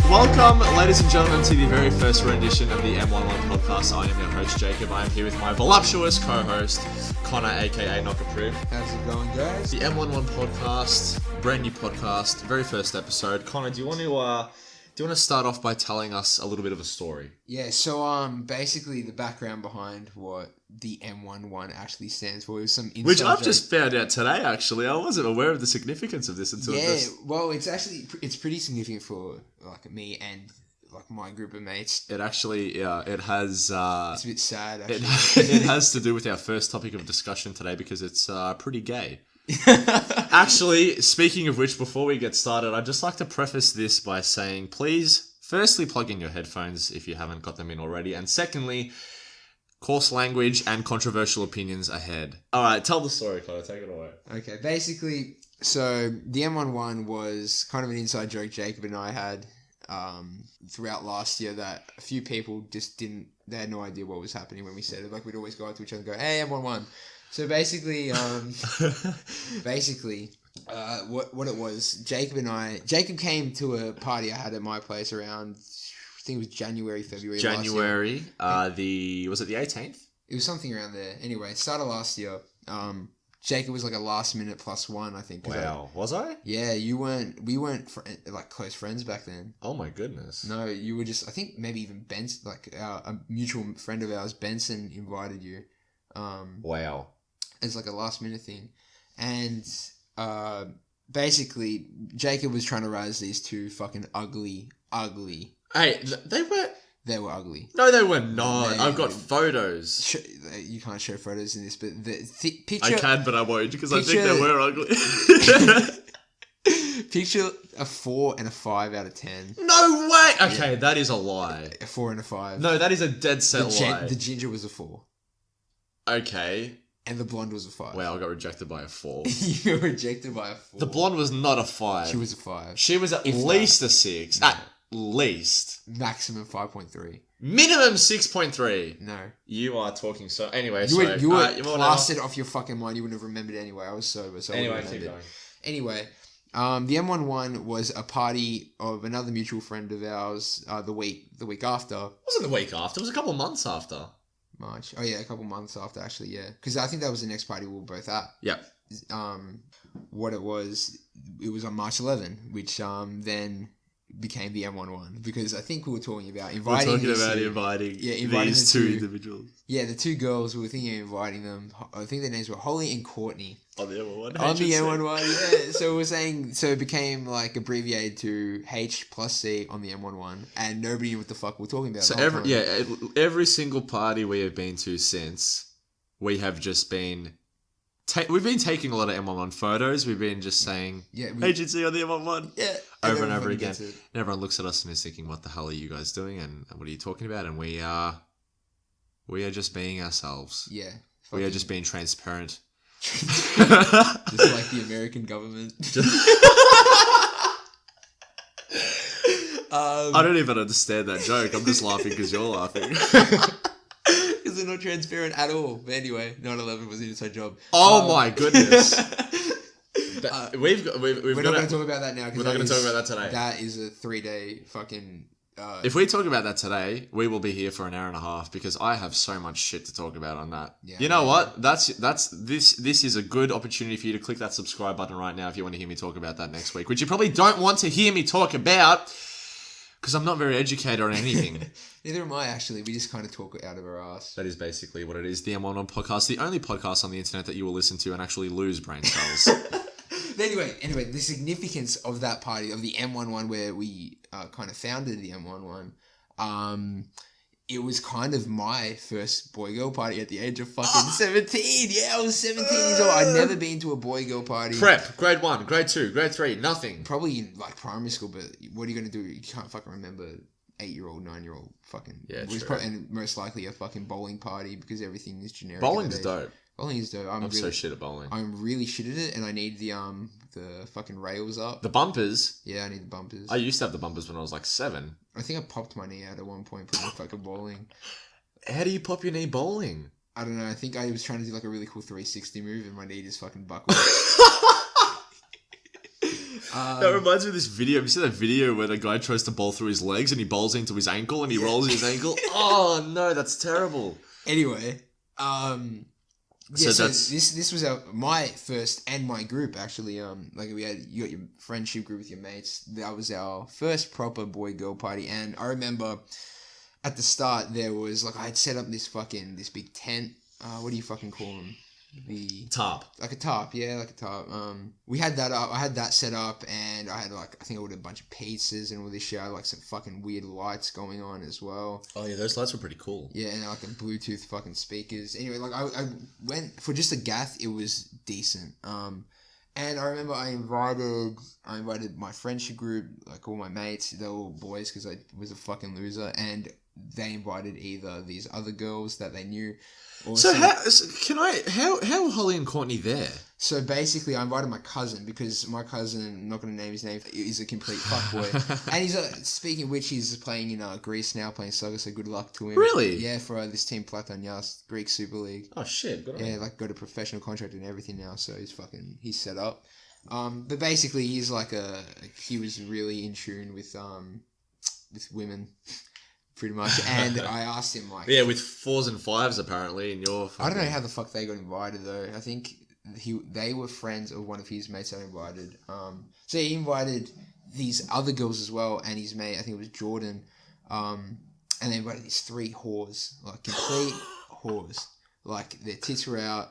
Welcome, ladies and gentlemen, to the very first rendition of the M11 Podcast. I am your host, Jacob. I am here with my voluptuous co-host, Connor, aka Knock Approved. How's it going, guys? The M11 Podcast, brand new podcast, very first episode. Connor, do you want to start off by telling us a little bit of a story? Yeah, so basically the background behind what the M11 actually stands for is some inside Which I've joke. just found out today, actually. I wasn't aware of the significance of this until this. Well, it's pretty significant for like me and like my group of mates. It actually, it has... It's a bit sad, actually. It has to do with our first topic of discussion today because it's pretty gay. Actually, speaking of which, before we get started, I'd just like to preface this by saying, please, firstly, plug in your headphones if you haven't got them in already, and secondly, coarse language and controversial opinions ahead. All right, tell the story, Connor. Take it away. Okay, basically, so the M11 was kind of an inside joke Jacob and I had throughout last year that a few people just they had no idea what was happening when we said it. Like, we'd always go up to each other and go, hey, M11. So basically, what it was, Jacob came to a party I had at my place around, I think it was January, February last year. Was it the 18th? It was something around there. Anyway, started last year. Jacob was like a last minute +1, I think. Wow, was I? Yeah, we weren't like close friends back then. Oh my goodness. No, you were just, I think maybe even Benson, like a mutual friend of ours, Benson, invited you. Wow. As like a last minute thing. And basically Jacob was trying to raise these two fucking ugly. Hey, They were ugly. No, they were not. I've got photos. You can't show photos in this, but the picture... I can, but I won't because I think they were ugly. Picture a 4 and a 5 out of 10. No way! Okay, that is a lie. A 4 and a 5. No, that is a dead set lie. The ginger was a 4. Okay. And the blonde was a 5. Wow, I got rejected by a 4. You were rejected by a 4. The blonde was not a 5. She was a 5. She was at least a 6. No. At least. Maximum 5.3. Minimum 6.3. No. You are talking so... Anyway, you were blasted off your fucking mind. You wouldn't have remembered anyway. I was sober, so anyway, I wouldn't have keep remembered. going. Anyway, the M11 was a party of another mutual friend of ours the week after. It wasn't the week after. It was a couple of months after. March. Oh yeah, a couple months after actually, yeah. Because I think that was the next party we were both at. Yep. It was on March 11, which then became the M11 because I think we were talking about inviting these two individuals. Yeah, the two girls, we were thinking of inviting them. I think their names were Holly and Courtney. On the M11. On the M11, yeah. So we're saying, so it became like abbreviated to H plus C on the M11, and nobody knew what the fuck we're talking about. So every single party we have been to since, we have just been... we've been taking a lot of M11 photos. We've been just saying, agency on the M11. Yeah. Over and over again. And everyone looks at us and is thinking, what the hell are you guys doing? And what are you talking about? And we are just being ourselves. Yeah. We are just being transparent. Just like the American government. I don't even understand that joke. I'm just laughing because you're laughing. Because they're not transparent at all. But anyway, 9/11 was an inside job. Oh my goodness. We're not going to talk about that now. We're not going to talk about that today. That is a 3-day fucking... if we talk about that today, we will be here for an hour and a half because I have so much shit to talk about on that. Yeah, you know what? This is a good opportunity for you to click that subscribe button right now if you want to hear me talk about that next week, which you probably don't want to hear me talk about because I'm not very educated on anything. Neither am I, actually. We just kind of talk out of our ass. That is basically what it is. The M11 Podcast, the only podcast on the internet that you will listen to and actually lose brain cells. Anyway, the significance of that party, of the M11, where we kind of founded the M11, it was kind of my first boy-girl party at the age of fucking 17. Yeah, I was 17 years old. I'd never been to a boy-girl party. Prep, grade 1, grade 2, grade 3, nothing. Probably in like primary school, but what are you going to do? You can't fucking remember 8-year-old, 9-year-old fucking... Yeah, it was probably, and most likely a fucking bowling party because everything is generic. Bowling's dope. Bowling is dope. I'm so shit at bowling. I'm really shit at it, and I need the fucking rails up. The bumpers? Yeah, I need the bumpers. I used to have the bumpers when I was like 7. I think I popped my knee out at one point playing fucking bowling. How do you pop your knee bowling? I don't know. I think I was trying to do like a really cool 360 move and my knee just fucking buckled. That reminds me of this video. Have you seen that video where the guy tries to bowl through his legs and he bowls into his ankle and he rolls his ankle? Oh no, that's terrible. Anyway, So this was my first and my group actually. Like you got your friendship group with your mates. That was our first proper boy girl party, and I remember at the start there was like I had set up this big tent. What do you fucking call them? The tarp. Like a tarp, yeah, like a tarp. We had that up. I had that set up, and I had I think I ordered a bunch of pizzas and all this shit. I had some fucking weird lights going on as well. Oh yeah, those lights were pretty cool. Yeah, and the Bluetooth fucking speakers. Anyway, I went for just a gaff. It was decent. And I remember I invited my friendship group, like all my mates. They were all boys because I was a fucking loser, and they invited either these other girls that they knew. So how Holly and Courtney there? So basically, I invited my cousin because my cousin, I'm not going to name his name, is a complete fuckboy. And he's speaking of which, he's playing in Greece now, playing soccer. So good luck to him. Really? Yeah, for this team Platonias, Greek Super League. Oh shit! Good on him. Got a professional contract and everything now. So he's set up. But basically, he was really in tune with women. Pretty much, and I asked him with 4s and 5s apparently in your. I don't know how the fuck they got invited though. I think they were friends of one of his mates that I invited. So he invited these other girls as well, and his mate, I think it was Jordan. And they invited these 3 whores, complete whores, their tits were out.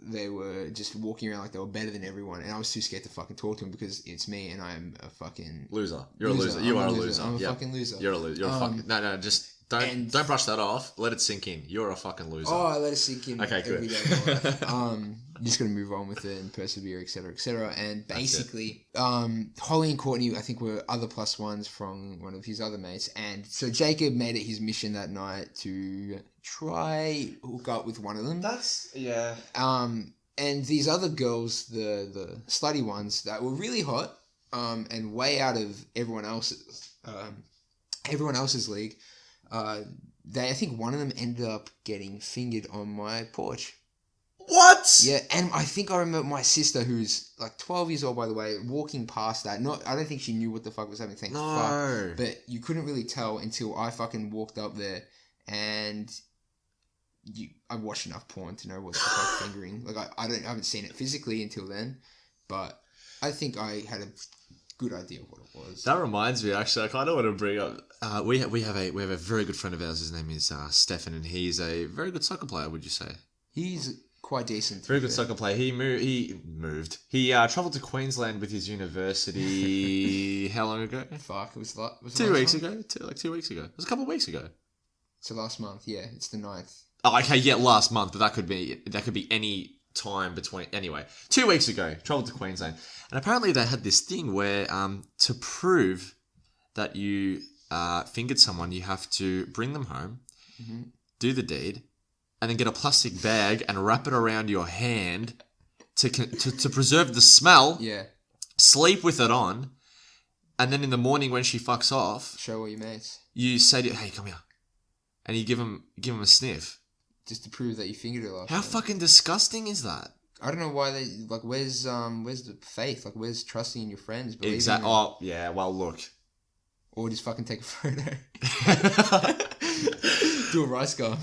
They were just walking around like they were better than everyone, and I was too scared to fucking talk to them because it's me and I am a fucking loser. You're a loser. You are a loser. I'm a fucking loser. You're a loser. You're a fucking no. Just don't brush that off. Let it sink in. You're a fucking loser. Oh, I let it sink in. Okay, good. Every day of my life. I'm just gonna move on with it and persevere, etc., etc. And basically, Holly and Courtney, I think, were other plus ones from one of his other mates, and so Jacob made it his mission that night to try hook up with one of them. And these other girls, the slutty ones that were really hot, and way out of everyone else's league. I think one of them ended up getting fingered on my porch. What? Yeah, and I think I remember my sister, who's 12 years old, by the way, walking past that. I don't think she knew what the fuck was happening. Thank fuck. But you couldn't really tell until I fucking walked up there, and I watched enough porn to know what the fuck fingering. I haven't seen it physically until then, but I think I had a good idea of what it was. That reminds me, actually, I kind of want to bring up. We have a very good friend of ours. His name is Stefan, and he's a very good soccer player. Would you say? He's quite decent. Very good soccer player. He moved. He travelled to Queensland with his university. How long ago? Fuck, was 2 weeks ago. 2 weeks ago. It was a couple of weeks ago. So last month, yeah, it's the 9th. Oh, okay, yeah, last month, but that could be any time between. Anyway, 2 weeks ago, travelled to Queensland, and apparently they had this thing where to prove that you fingered someone, you have to bring them home, do the deed, and then get a plastic bag and wrap it around your hand to preserve the smell. Yeah. Sleep with it on, and then in the morning when she fucks off, show all your mates. You say to, "Hey, come here," and you give him a sniff. Just to prove that you fingered her last How fucking disgusting is that? I don't know why they where's the faith? Where's trusting in your friends? Exactly. Oh yeah. Well, look. Or just fucking take a photo. Do a Ricegum.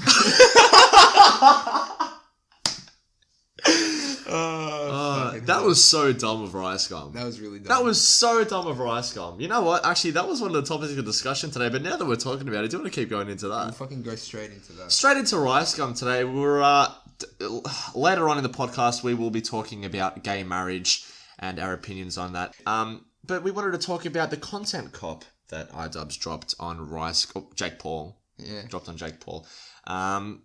That was so dumb of Ricegum. That was really dumb. That was so dumb of Ricegum. You know what? Actually, that was one of the topics of discussion today. But now that we're talking about it, do you want to keep going into that? We'll fucking go straight into that. Straight into Ricegum today. We're later on in the podcast, we will be talking about gay marriage and our opinions on that. But we wanted to talk about the content cop that iDubbbz dropped on Jake Paul. Yeah. Dropped on Jake Paul.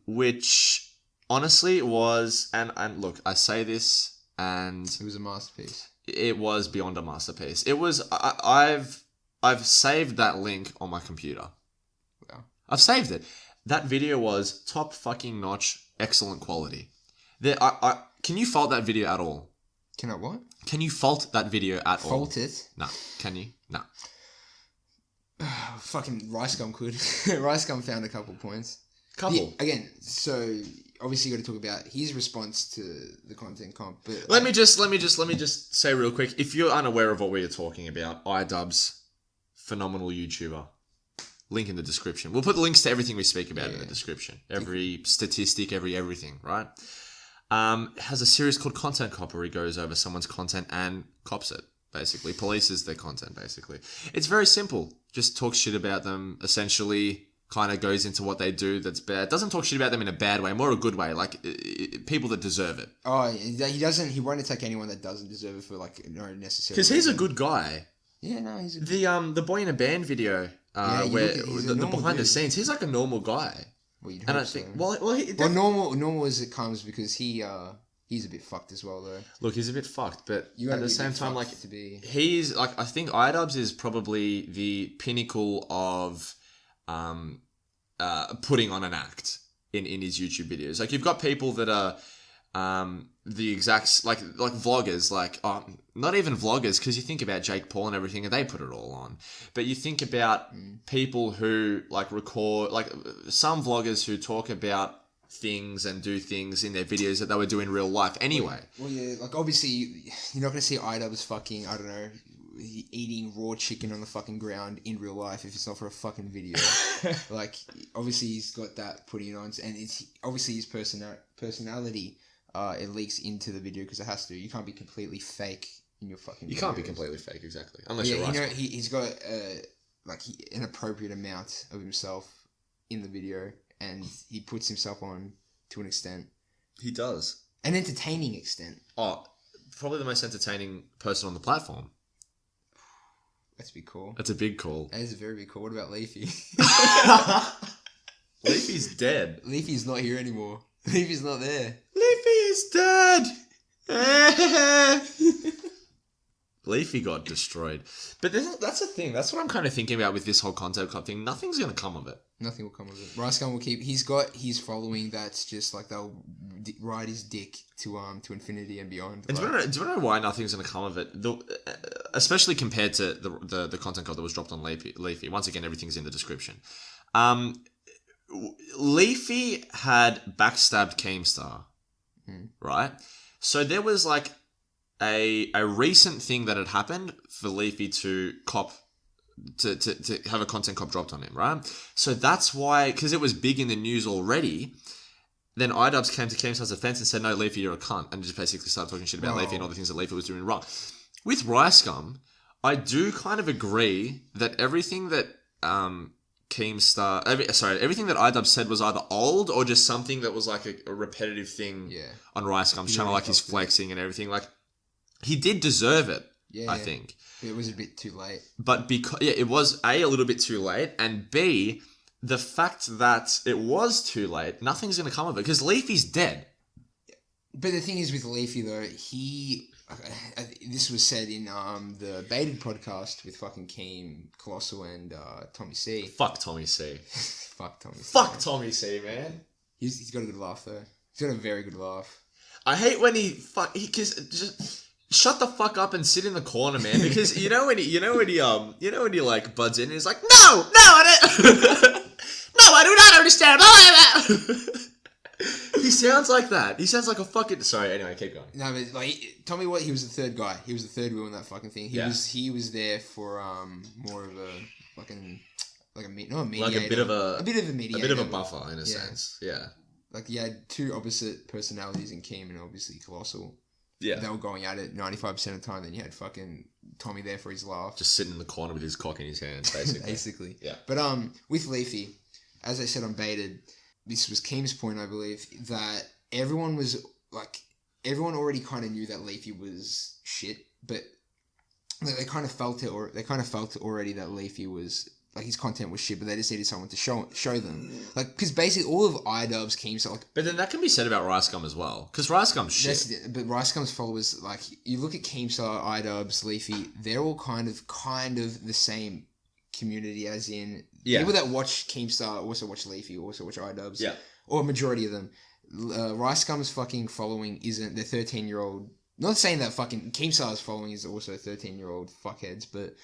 Which honestly was, and look, I say this, and it was a masterpiece. It was beyond a masterpiece. It was. I've saved that link on my computer. Wow. I've saved it. That video was top fucking notch, excellent quality. Can you fault that video at all? Can I what? Can you fault that video at all? Fault it? No. Can you? No. Fucking Ricegum could. Ricegum found a couple points. Couple. Again, so obviously you got to talk about his response to the content comp. But let me just say real quick, if you're unaware of what we are talking about, iDubbbz, phenomenal YouTuber. Link in the description. We'll put links to everything we speak about in the description. Every statistic, everything, right? Has a series called Content Cop where he goes over someone's content and cops it, basically. Polices their content, basically. It's very simple. Just talks shit about them, essentially kind of goes into what they do that's bad. Doesn't talk shit about them in a bad way, more a good way, like people that deserve it. Oh, he won't attack anyone that doesn't deserve it for like no necessary. Because he's a good guy. Yeah, no, he's a the BoyInABand video where the behind the scenes, he's like a normal guy. Well, you'd and hope I think so. Normal as it comes because he's a bit fucked as well though. Look, he's a bit fucked, but at the same time, like he's like, I think iDubbbz is probably the pinnacle of putting on an act in his YouTube videos. Like you've got people that are the exact like vloggers, like not even vloggers, because you think about Jake Paul and everything, and they put it all on. But you think about people who like record, like some vloggers who talk about things and do things in their videos that they would do in real life anyway. Well, yeah, like obviously you're not gonna see iDubbbz fucking, I don't know, eating raw chicken on the fucking ground in real life if it's not for a fucking video. Like obviously he's got that putting it on, and it's obviously his personality. It leaks into the video because it has to. You can't be completely fake in your fucking. You can't be completely fake, exactly, unless you're right. You know, he's got an appropriate amount of himself in the video, and he puts himself on to an extent. He does an entertaining extent. Oh, probably the most entertaining person on the platform. That's a big call. That's a big call. That is a very big call. What about Leafy? Leafy's dead. Leafy's not here anymore. Leafy's not there. Leafy is dead. Leafy got destroyed. But that's the thing. That's what I'm kind of thinking about with this whole content club thing. Nothing's going to come of it. Nothing will come of it. Ricegum will keep. He's got his following. That's just like they'll ride his dick to infinity and beyond. And do you know why nothing's going to come of it? Especially compared to the content club that was dropped on Leafy. Once again, everything's in the description. Leafy had backstabbed Keemstar, right? So there was like a recent thing that had happened for Leafy to cop to have a content cop dropped on him, right? So that's why, because it was big in the news already. Then iDubbbz came to Keemstar's defense and said, "No, Leafy, you're a cunt," and just basically started talking shit about Leafy and all the things that Leafy was doing wrong. With Ricegum, I do kind of agree that everything that Keemstar, everything that iDubbbz said was either old or just something that was like a repetitive thing on Ricegum's channel, like his flexing and everything. Like, he did deserve it, I think. It was a bit too late. But because it was A, a little bit too late, and B, the fact that it was too late, nothing's going to come of it, because Leafy's dead. But the thing is with Leafy, though, this was said in the Baited podcast with fucking Keem, Colossal, and Tommy C. Fuck Tommy C. Fuck Tommy C. Fuck Tommy C, man. He's got a good laugh, though. He's got a very good laugh. I hate when just shut the fuck up and sit in the corner, man. Because you know when he like buds in and he's like, no, I don't, no, I do not understand. He sounds like that. He sounds like a fucking... Sorry, anyway, keep going. No, but like, Tommy, he was the third guy. He was the third wheel in that fucking thing. He was there for more of a fucking not a mediator. Like a bit of a mediator. A bit of a buffer in a sense. Yeah. Like he had two opposite personalities in Keem and obviously Colossal. Yeah. They were going at it 95% of the time. Then you had fucking Tommy there for his laugh. Just sitting in the corner with his cock in his hand, basically. Basically. Yeah. But with Leafy, as I said on Baited, this was Keem's point, I believe, that everyone already kind of knew that Leafy was shit, but they kind of felt it, or they kind of felt already that Leafy was, like, his content was shit, but they just needed someone to show them. Like, because basically all of iDubbbz, Keem's, like... But then that can be said about Ricegum as well, because Ricegum's shit. But Ricegum's followers, like, you look at Keemstar, iDubbbz, Leafy, they're all kind of the same community, as in... People that watch Keemstar also watch Leafy, also watch iDubbbz. Yeah. Or a majority of them. Ricegum's fucking following isn't... They're 13-year-old... Not saying that fucking Keemstar's following is also 13-year-old fuckheads, but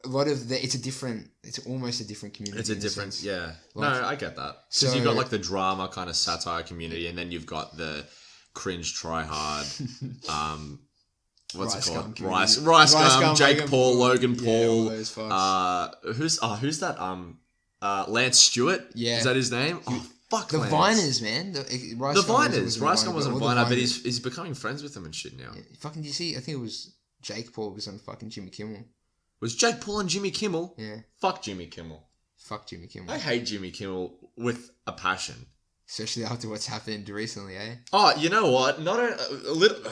a lot of it's almost a different community. It's a different, sense. yeah. Like, no, I get that. Because you've got like the drama kind of satire community, and then you've got the cringe try hard. What's Rice it called? Gum Rice Gum, Gum, Jake Paul, Logan Yeah, Paul. all those fucks. Who's that? Lance Stewart. Yeah. Is that his name? Oh, fuck. The Lance. Viners, man. The Viners. Rice Gum wasn't a Viner, but Viners. he's becoming friends with them and shit now. Yeah. Fucking, do you see? I think it was Jake Paul was on fucking Jimmy Kimmel. Was Jake Paul and Jimmy Kimmel? Yeah. Fuck Jimmy Kimmel. Fuck Jimmy Kimmel. I hate Jimmy Kimmel with a passion. Especially after what's happened recently, eh? Oh, you know what? Not a little...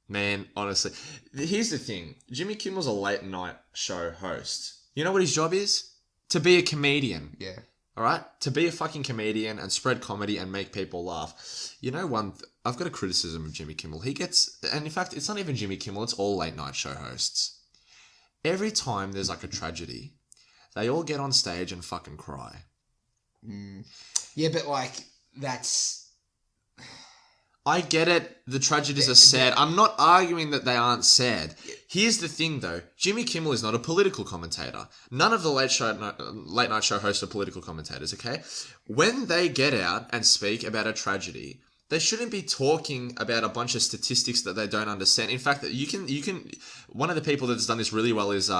Man, honestly. Here's the thing. Jimmy Kimmel's a late night show host. You know what his job is? To be a comedian. Yeah. Alright? To be a fucking comedian and spread comedy and make people laugh. You know I've got a criticism of Jimmy Kimmel. He gets... And in fact, it's not even Jimmy Kimmel. It's all late night show hosts. Every time there's like a tragedy, they all get on stage and fucking cry. Yeah, but like, that's... I get it. The tragedies are sad. I'm not arguing that they aren't sad. Here's the thing, though. Jimmy Kimmel is not a political commentator. None of the late night show hosts are political commentators, okay? When they get out and speak about a tragedy, they shouldn't be talking about a bunch of statistics that they don't understand. In fact, you can. One of the people that's done this really well is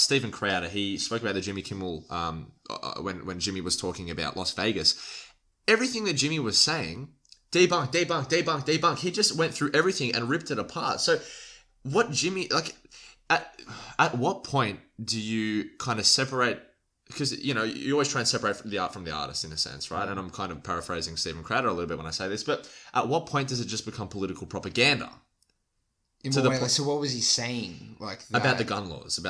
Stephen Crowder. He spoke about the Jimmy Kimmel when Jimmy was talking about Las Vegas. Everything that Jimmy was saying... Debunk. He just went through everything and ripped it apart. So what Jimmy, like, at what point do you kind of separate, because, you know, you always try and separate the art from the artist in a sense, right? And I'm kind of paraphrasing Stephen Crowder a little bit when I say this, but at what point does it just become political propaganda? So what was he saying? Like about the gun laws.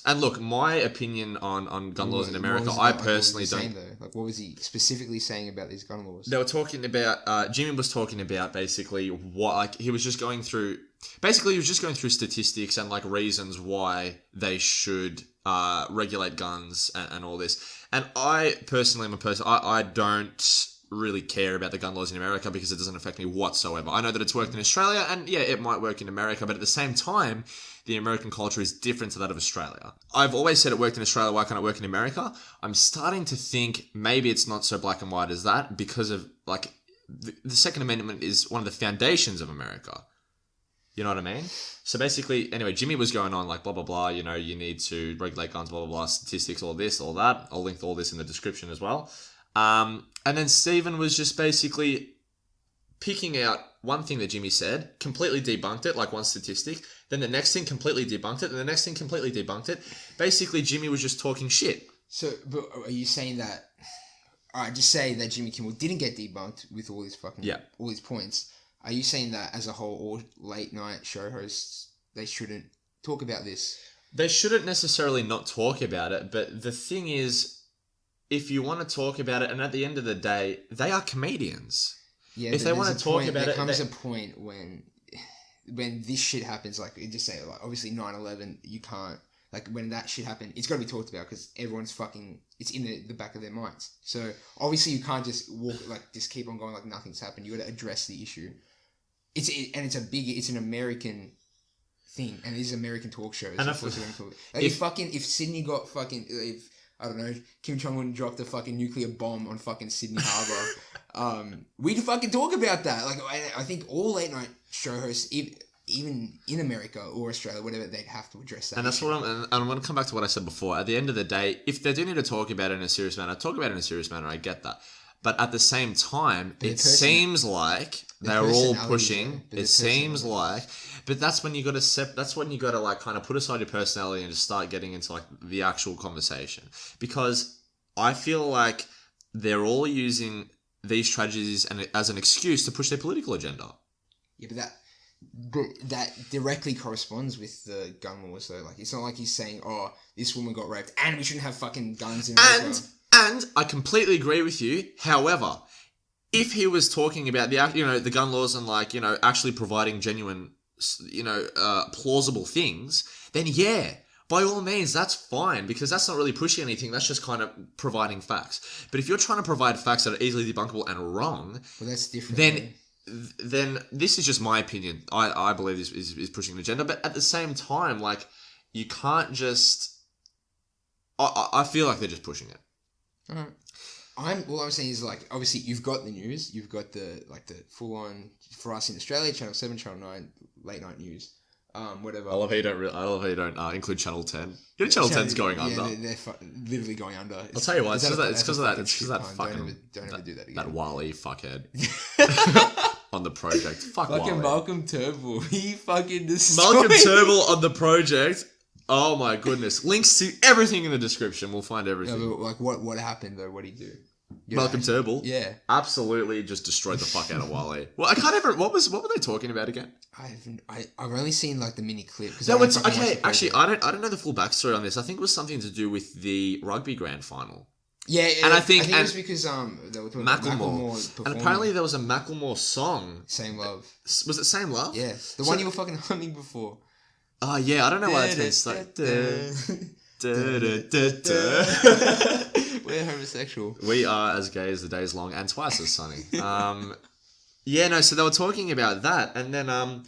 And look, my opinion on gun laws in America, I personally don't... Like, what was he specifically saying about these gun laws? They were talking about... Jimmy was talking about basically what... Like, he was just going through... Basically, he was just going through statistics and, like, reasons why they should regulate guns and all this. And I personally am a person... I don't... really care about the gun laws in America because it doesn't affect me whatsoever. I know that it's worked in Australia, and yeah, it might work in America, but at the same time, the American culture is different to that of Australia. I've always said it worked in Australia, why can't it work in America? I'm starting to think maybe it's not so black and white as that because of, like, the Second Amendment is one of the foundations of America. You know what I mean? So basically, anyway, Jimmy was going on like, blah, blah, blah, you know, you need to regulate guns, blah, blah, blah, statistics, all this, all that. I'll link all this in the description as well. And then Stephen was just basically picking out one thing that Jimmy said, completely debunked it, like one statistic. Then the next thing completely debunked it, and the next thing completely debunked it. Basically, Jimmy was just talking shit. So, but are you saying that... Alright, just say that Jimmy Kimmel didn't get debunked with all his fucking... Yeah. All his points. Are you saying that as a whole, all late night show hosts, they shouldn't talk about this? They shouldn't necessarily not talk about it, but the thing is... If you want to talk about it, and at the end of the day, they are comedians. Yeah, if they want to talk about it... There comes a point when this shit happens, like, just say, like, obviously 9/11, you can't... Like, when that shit happened, it's got to be talked about because everyone's fucking... It's in the back of their minds. So, obviously, you can't just just keep on going like nothing's happened. You got to address the issue. It's an American thing, and it is American talk shows. And if Sydney got fucking... I don't know, Kim Jong-un dropped a fucking nuclear bomb on fucking Sydney Harbour. We'd fucking talk about that. Like, I think all late night show hosts, even in America or Australia, whatever, they'd have to address that. And that's what I'm going to come back to what I said before. At the end of the day, if they do need to talk about it in a serious manner, talk about it in a serious manner. I get that. But at the same time, it seems like they're all pushing. It seems like... But that's when you got to like kind of put aside your personality and just start getting into like the actual conversation. Because I feel like they're all using these tragedies as an excuse to push their political agenda. Yeah, but that directly corresponds with the gun laws though. Like, it's not like he's saying, oh, this woman got raped and we shouldn't have fucking guns in America. And I completely agree with you. However, if he was talking about the gun laws and like, actually providing genuine, plausible things, then yeah, by all means, that's fine because that's not really pushing anything. That's just kind of providing facts. But if you're trying to provide facts that are easily debunkable and wrong, well, that's different. Then this is just my opinion. I believe this is pushing an agenda. But at the same time, like, you can't just... I feel like they're just pushing it. All I'm saying is, like, obviously you've got the news, you've got the full on, for us in Australia, Channel 7, Channel 9, late night news, whatever. I love how you don't include Channel 10. You know Channel 10's going under. They're literally going under. I'll tell you what, it's because of that fucking... Don't ever do that again. That Wally fuckhead. On the project. Fuck fucking Wally. Malcolm Turnbull. He fucking destroyed... Malcolm Turnbull on the project. Oh my goodness. Links to everything in the description. We'll find everything. Yeah, but like, what happened though? What did he do? Malcolm Turnbull? Yeah. Absolutely just destroyed the fuck out of Wally. Well, I can't ever... What were they talking about again? I've only seen like the mini clip. No, it's... Okay, actually, I don't know the full backstory on this. I think it was something to do with the rugby grand final. Yeah, and I think it was because they were talking about Macklemore and apparently there was a Macklemore song. Same Love. Was it Same Love? Yeah, the one you were fucking humming before. Oh yeah, I don't know why it's like. We're homosexual. We are as gay as the day is long and twice as sunny. Yeah, no. So they were talking about that, and then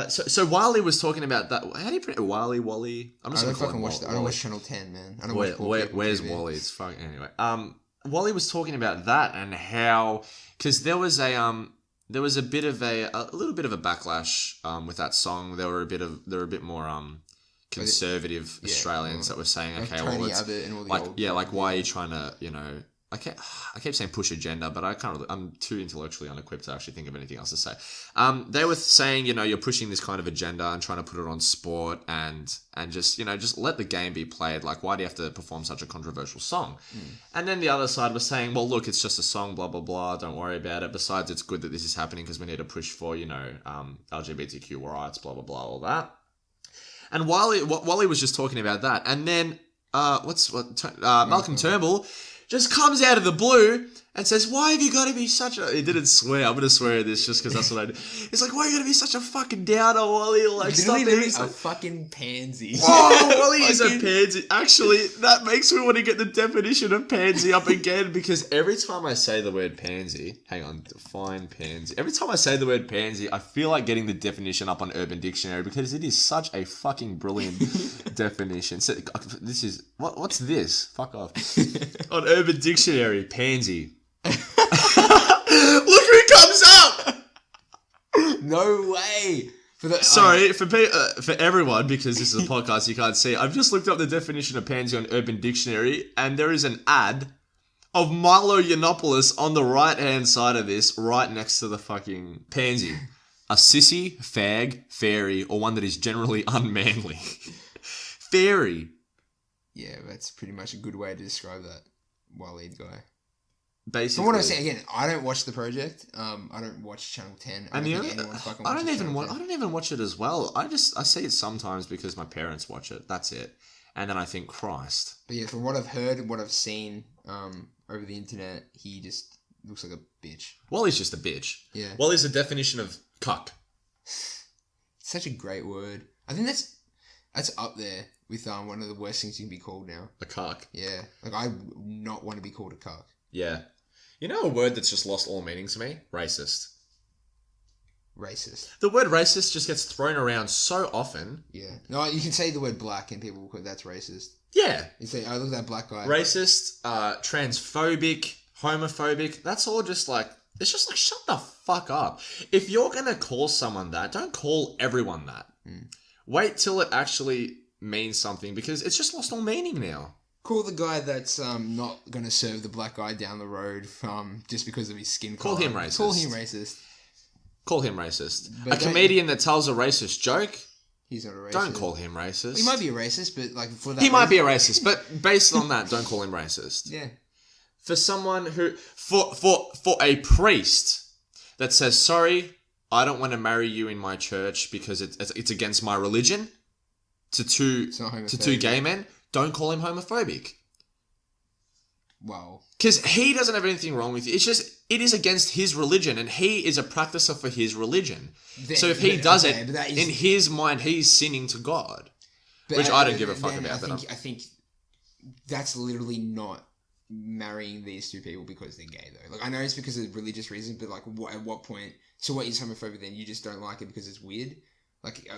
so Wally was talking about that. How do you pronounce Wally? Wally? I'm just gonna fucking watch. I don't watch Channel 10, man. I don't watch. Where's Wally? It's fucking anyway. Wally was talking about that and how because there was a bit of a little bit of a backlash with that song. There were a bit more conservative Australians that were saying, like okay, Tony well, it's Abbott and all the like old like why are you trying to I keep saying push agenda, but I can't really, I'm too intellectually unequipped to actually think of anything else to say. They were saying, you're pushing this kind of agenda and trying to put it on sport and just, just let the game be played. Like, why do you have to perform such a controversial song? And then the other side was saying, well, look, it's just a song, blah, blah, blah. Don't worry about it. Besides, it's good that this is happening because we need to push for, LGBTQ rights, blah, blah, blah, all that. And Wally was just talking about that. And then, Malcolm Turnbull just comes out of the blue and says, why have you got to be such a... He didn't swear. I'm going to swear at this just because that's what I do. It's like, why are you going to be such a fucking downer, Wally? Like, stop literally a fucking pansy. Oh, Wally is a pansy. Actually, that makes me want to get the definition of pansy up again because every time I say the word pansy... Hang on, define pansy. Every time I say the word pansy, I feel like getting the definition up on Urban Dictionary because it is such a fucking brilliant definition. So, this is... What's this? Fuck off. On Urban Dictionary, pansy. Look who comes up! No way. For everyone, because this is a podcast you can't see, I've just looked up the definition of pansy on Urban Dictionary, and there is an ad of Milo Yiannopoulos on the right-hand side of this, right next to the fucking pansy. A sissy, fag, fairy, or one that is generally unmanly. Fairy. Yeah, that's pretty much a good way to describe that Waleed guy. Basically, from what I'm saying, again, I don't watch the project. I don't watch Channel 10. I don't even watch it as well. I see it sometimes because my parents watch it. That's it. And then I think, Christ. But yeah, from what I've heard and what I've seen over the internet, he just looks like a bitch. Wally's just a bitch. Yeah. Wally's the definition of cuck. Such a great word. I think that's up there with one of the worst things you can be called now. A cuck. Yeah. Like, I would not want to be called a cuck. Yeah. You know a word that's just lost all meaning to me? Racist. Racist. The word racist just gets thrown around so often. Yeah. No, you can say the word black and people will call that's racist. Yeah. You say, oh, look at that black guy. Racist, transphobic, homophobic. That's all just like, it's just like, shut the fuck up. If you're going to call someone that, don't call everyone that. Wait till it actually means something because it's just lost all meaning now. Call the guy that's not going to serve the black guy down the road just because of his skin color. Call him racist. Call him racist. But a comedian that tells a racist joke, he's not a racist. Don't call him racist. He might be a racist, but like for that he might be a racist, but based on that, don't call him racist. Yeah. For someone who for a priest that says, sorry, I don't want to marry you in my church because it's against my religion to two gay men, don't call him homophobic. Wow. Because he doesn't have anything wrong with you. It's just, it is against his religion and he is a practicer for his religion. So if he does it, in his mind, he's sinning to God. Which I don't give a fuck about. I think that's literally not marrying these two people because they're gay, though. Like, I know it's because of religious reasons, but like, at what point? So what is homophobic then? You just don't like it because it's weird? Like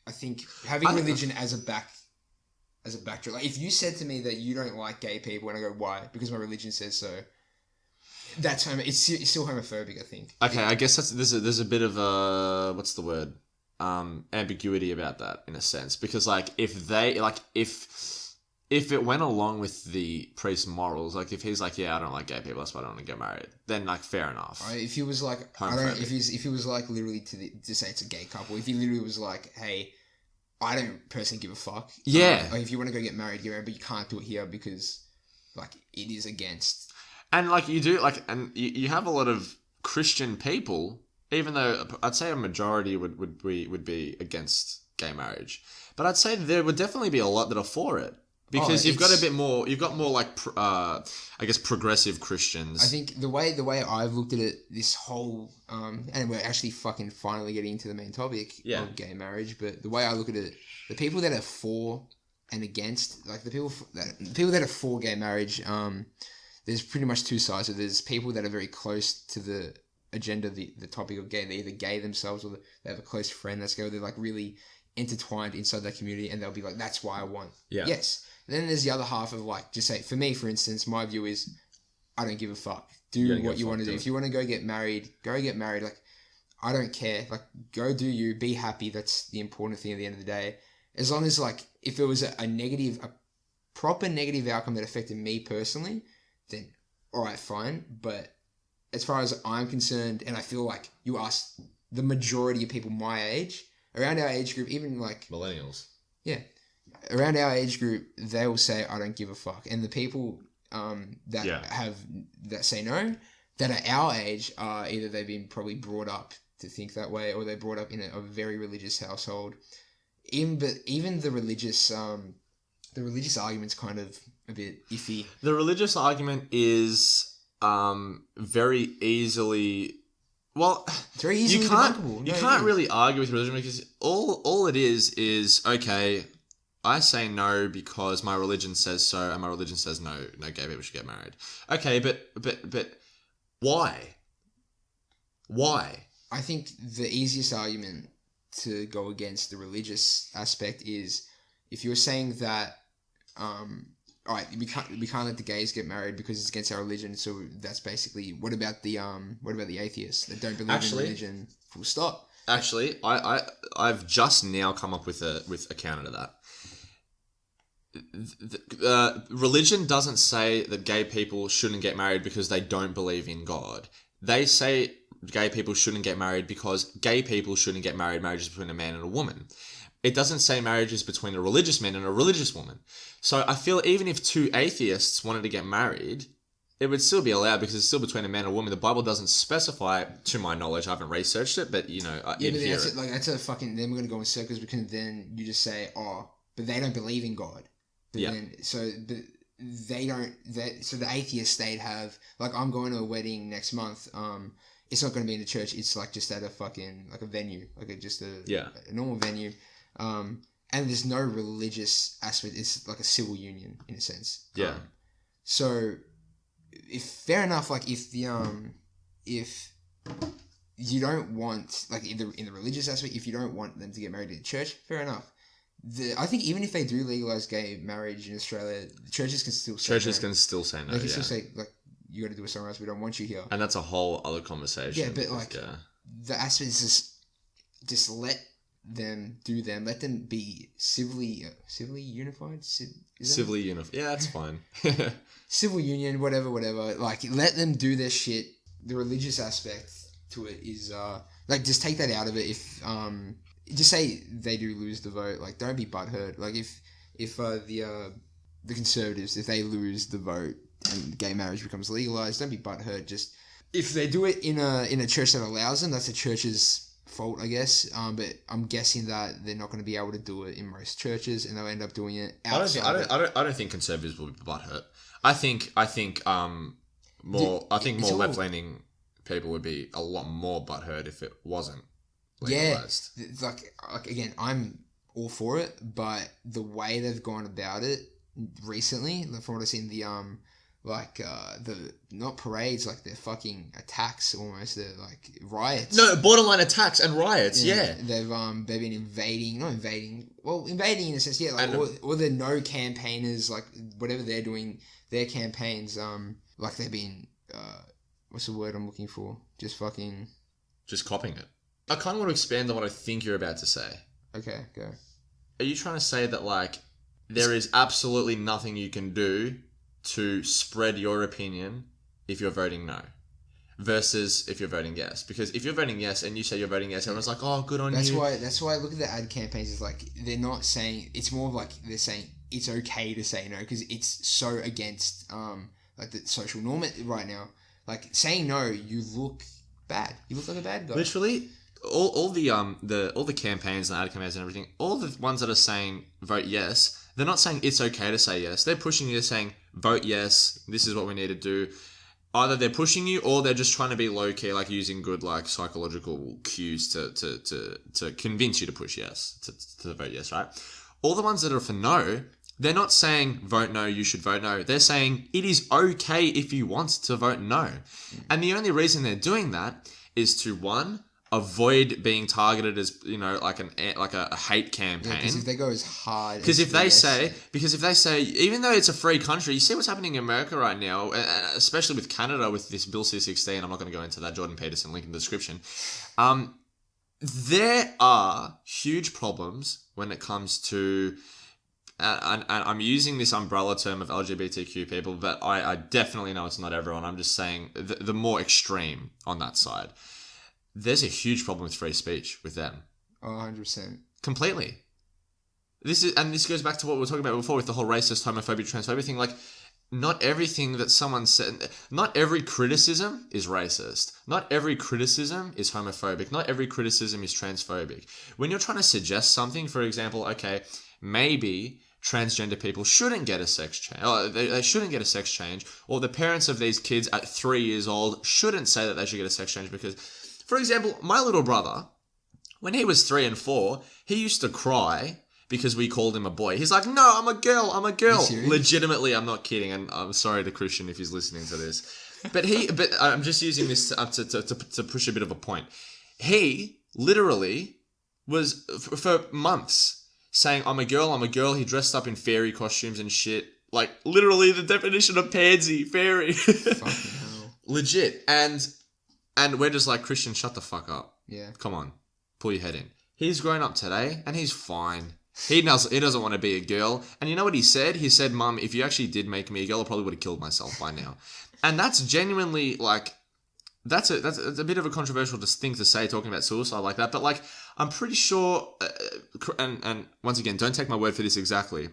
I think having religion as a backdrop. Like, if you said to me that you don't like gay people, and I go, why? Because my religion says so. That's it's still homophobic, I think. Okay, I guess there's a bit of a what's the word, ambiguity about that in a sense, because like if it went along with the priest's morals, like if he's like, yeah, I don't like gay people, that's why I don't want to get married, then like fair enough. If he was like, if he was like literally to say it's a gay couple, if he literally was like, hey, I don't personally give a fuck. Yeah. Like if you want to go get married, but you can't do it here because like it is against. And like you do, like, and you have a lot of Christian people, even though I'd say a majority would be against gay marriage, but I'd say there would definitely be a lot that are for it. Because you've got more like, I guess, progressive Christians. I think the way I've looked at it, this whole, and we're actually fucking finally getting into the main topic of gay marriage, but the way I look at it, the people that are for and against, like the people that are for gay marriage, there's pretty much two sides. So there's people that are very close to the agenda, the topic of gay. They're either gay themselves or they have a close friend that's gay. They're like really intertwined inside that community, and they'll be like, that's why I want. Yeah. Yes. Then there's the other half of like, just say, for me, for instance, my view is, I don't give a fuck. Do what you want to do. If you want to go get married, go get married. Like, I don't care. Like, go do you. Be happy. That's the important thing at the end of the day. As long as like, if it was a proper negative outcome that affected me personally, then all right, fine. But as far as I'm concerned, and I feel like you ask the majority of people my age, around our age group, even like millennials. Yeah. Around our age group, they will say, I don't give a fuck. And the people that say no, that are our age, are either they've been probably brought up to think that way, or they're brought up in a very religious household. Even the religious argument's kind of a bit iffy. The religious argument is very easily... Well, it's very easily you can't really argue with religion, because all it is okay, I say no because my religion says so, and my religion says no gay people should get married. Okay, but why? Why? I think the easiest argument to go against the religious aspect is if you're saying that, all right, we can't let the gays get married because it's against our religion. So that's basically, what about the atheists that don't believe in religion? Full stop. Actually, I've just now come up with a counter to that. Religion doesn't say that gay people shouldn't get married because they don't believe in God. They say gay people shouldn't get married because gay people shouldn't get married. Marriage is between a man and a woman. It doesn't say marriage is between a religious man and a religious woman. So I feel even if two atheists wanted to get married, it would still be allowed because it's still between a man and a woman. The Bible doesn't specify, to my knowledge. I haven't researched it, but that's a fucking. Then we're gonna go in circles because then you just say, oh, but they don't believe in God. But they don't. So the atheists, they'd have, like, I'm going to a wedding next month. It's not going to be in a church. It's like just at a fucking, like a venue, like a normal venue. And there's no religious aspect. It's like a civil union in a sense. Yeah. So, if fair enough, like if you don't want, like in the religious aspect, if you don't want them to get married in a church, fair enough. I think even if they do legalize gay marriage in Australia, churches can still say no. They can still say, like, you got to do it somewhere else. We don't want you here. And that's a whole other conversation. Yeah, but like the aspect is just let them do them. Let them be civilly unified. Civilly unified. Yeah, that's fine. Civil union, whatever. Like, let them do their shit. The religious aspect to it is like, just take that out of it. If just say they do lose the vote, like, don't be butthurt. Like, if the Conservatives, if they lose the vote and gay marriage becomes legalized, don't be butthurt. Just, if they do it in a church that allows them, that's the church's fault, I guess. But I'm guessing that they're not going to be able to do it in most churches, and they'll end up doing it outside. I don't think Conservatives will be butthurt. I think more left-leaning people would be a lot more butthurt if it wasn't legalized. Yeah, like again, I'm all for it, but the way they've gone about it recently, from what I've seen, like not parades, like they're fucking attacks almost. They're like riots. No, borderline attacks and riots. Yeah. They've been invading in a sense. Yeah, like all the no campaigners, like whatever they're doing, their campaigns. Like they've been what's the word I'm looking for? Just copying it. I kind of want to expand on what I think you're about to say. Okay, go. Are you trying to say that like there is absolutely nothing you can do to spread your opinion if you're voting no versus if you're voting yes? Because if you're voting yes and you say you're voting yes, everyone's like, oh, good on you. That's why I look at the ad campaigns. It's like they're not saying, it's more like they're saying it's okay to say no because it's so against like the social norm right now. Like saying no, you look bad. You look like a bad guy. Literally, all the campaigns and ad campaigns and everything, all the ones that are saying vote yes, they're not saying it's okay to say yes. They're pushing you, saying vote yes. This is what we need to do. Either they're pushing you, or they're just trying to be low key, like using good like psychological cues to convince you to push yes, to vote yes, right? All the ones that are for no, they're not saying vote no, you should vote no. They're saying it is okay if you want to vote no, and the only reason they're doing that is to, one, avoid being targeted as, you know, like a hate campaign. Because if they go as hard, because if they say, even though it's a free country, you see what's happening in America right now, especially with Canada with this Bill C-16. I'm not going to go into that. Jordan Peterson, link in the description. There are huge problems when it comes to, and I'm using this umbrella term of LGBTQ people, but I definitely know it's not everyone. I'm just saying the more extreme on that side. There's a huge problem with free speech with them. Oh, 100%. Completely. This goes back to what we were talking about before with the whole racist, homophobic, transphobic thing. Like, not everything that someone said, not every criticism is racist. Not every criticism is homophobic. Not every criticism is transphobic. When you're trying to suggest something, for example, okay, maybe transgender people shouldn't get a sex change. Or they shouldn't get a sex change. Or the parents of these kids at 3 years old shouldn't say that they should get a sex change because, for example, my little brother, when he was 3 and 4, he used to cry because we called him a boy. He's like, no, I'm a girl. Legitimately, I'm not kidding. And I'm sorry to Christian if he's listening to this. But I'm just using this to push a bit of a point. He literally was, for months, saying, I'm a girl. He dressed up in fairy costumes and shit. Like, literally the definition of pansy, fairy. Fucking hell. Legit. And we're just like, Christian, shut the fuck up. Yeah. Come on. Pull your head in. He's grown up today and he's fine. He doesn't want to be a girl. And you know what he said? He said, Mum, if you actually did make me a girl, I probably would have killed myself by now. And that's genuinely like, that's a bit of a controversial thing to say talking about suicide like that. But like, I'm pretty sure, and once again, don't take my word for this exactly.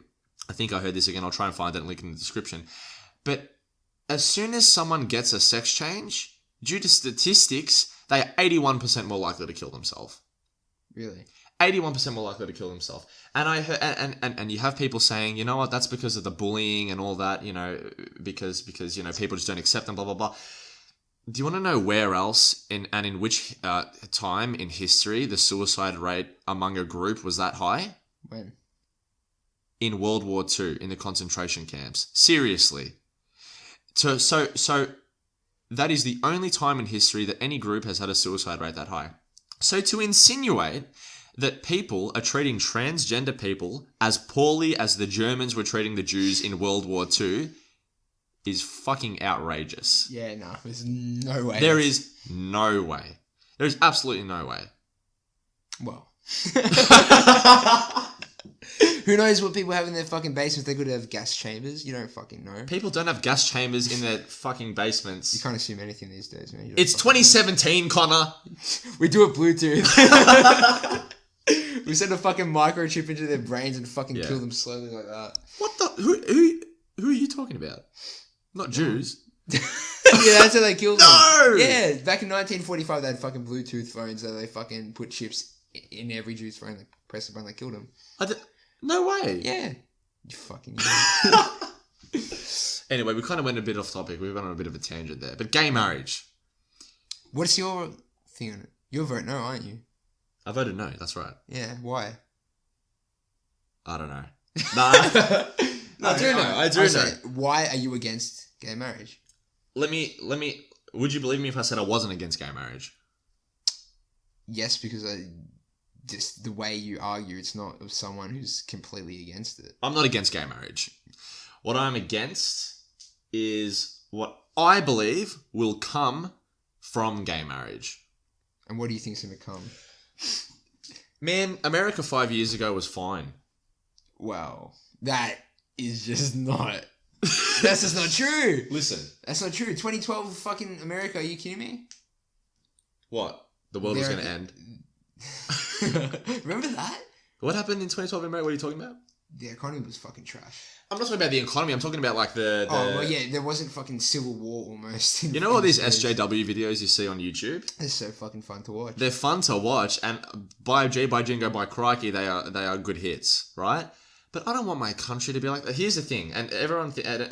I think I heard this again. I'll try and find that link in the description. But as soon as someone gets a sex change, due to statistics, they are 81% more likely to kill themselves. Really? 81% more likely to kill themselves. And I heard, and you have people saying, you know what, that's because of the bullying and all that, you know, because you know, people just don't accept them, blah, blah, blah. Do you want to know where else in which time in history the suicide rate among a group was that high? When? In World War II, in the concentration camps. Seriously. So that is the only time in history that any group has had a suicide rate that high. So to insinuate that people are treating transgender people as poorly as the Germans were treating the Jews in World War II is fucking outrageous. Yeah, no, there's no way. There is no way. There is absolutely no way. Well. Who knows what people have in their fucking basements? They could have gas chambers. You don't fucking know. People don't have gas chambers in their fucking basements. You can't assume anything these days, man. It's 2017, Connor. We do a Bluetooth. We send a fucking microchip into their brains and fucking kill them slowly like that. What the? Who are you talking about? Not Jews. Yeah, that's how they killed them. No! Yeah, back in 1945, they had fucking Bluetooth phones that they fucking put chips in every Jew's phone. They press the button, they killed them. No way. Yeah. You fucking Anyway, we kind of went a bit off topic. We went on a bit of a tangent there. But gay marriage. What's your thing on it? You're voting no, aren't you? I voted no, that's right. Yeah, why? I don't know. Nah. I do know. Why are you against gay marriage. Let me. Would you believe me if I said I wasn't against gay marriage? Yes, because just the way you argue, it's not of someone who's completely against it. I'm not against gay marriage. What I'm against is what I believe will come from gay marriage. And what do you think's going to come? Man, America 5 years ago was fine. Well, that is just not... That's just not true. Listen. That's not true. 2012 fucking America, are you kidding me? What? The world was going to end? Remember that? What happened in 2012 in America? What are you talking about? The economy was fucking trash. I'm not talking about the economy. I'm talking about like the... Oh, well, yeah. There wasn't fucking civil war almost. You know all these SJW videos you see on YouTube? They're so fucking fun to watch. They're fun to watch. And by Jingo, by crikey, they are good hits, right? But I don't want my country to be like that. Here's the thing. And everyone...